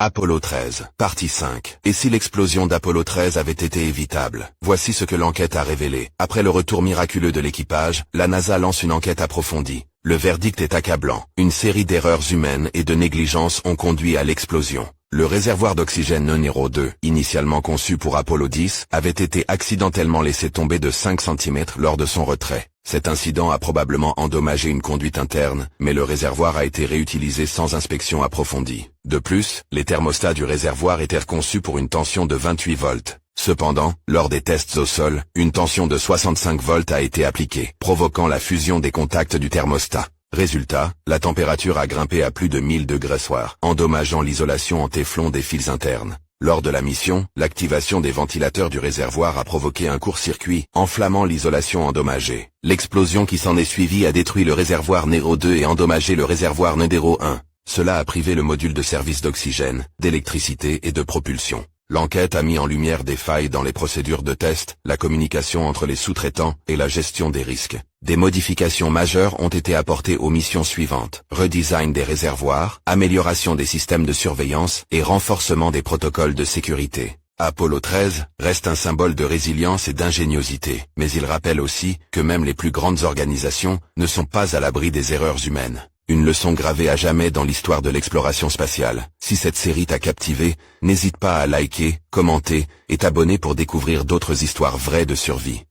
Apollo 13, partie 5. Et si l'explosion d'Apollo 13 avait été évitable? Voici ce que l'enquête a révélé. Après le retour miraculeux de l'équipage, la NASA lance une enquête approfondie. Le verdict est accablant. Une série d'erreurs humaines et de négligences ont conduit à l'explosion. Le réservoir d'oxygène numéro 2, initialement conçu pour Apollo 10, avait été accidentellement laissé tomber de 5 cm lors de son retrait. Cet incident a probablement endommagé une conduite interne, mais le réservoir a été réutilisé sans inspection approfondie. De plus, les thermostats du réservoir étaient conçus pour une tension de 28 volts. Cependant, lors des tests au sol, une tension de 65 volts a été appliquée, provoquant la fusion des contacts du thermostat. Résultat, la température a grimpé à plus de 1000 degrés soir, endommageant l'isolation en téflon des fils internes. Lors de la mission, l'activation des ventilateurs du réservoir a provoqué un court-circuit, enflammant l'isolation endommagée. L'explosion qui s'en est suivie a détruit le réservoir numéro 2 et endommagé le réservoir numéro 1. Cela a privé le module de service d'oxygène, d'électricité et de propulsion. L'enquête a mis en lumière des failles dans les procédures de test, la communication entre les sous-traitants et la gestion des risques. Des modifications majeures ont été apportées aux missions suivantes: redesign des réservoirs, amélioration des systèmes de surveillance et renforcement des protocoles de sécurité. Apollo 13 reste un symbole de résilience et d'ingéniosité, mais il rappelle aussi que même les plus grandes organisations ne sont pas à l'abri des erreurs humaines. Une leçon gravée à jamais dans l'histoire de l'exploration spatiale. Si cette série t'a captivé, n'hésite pas à liker, commenter et t'abonner pour découvrir d'autres histoires vraies de survie.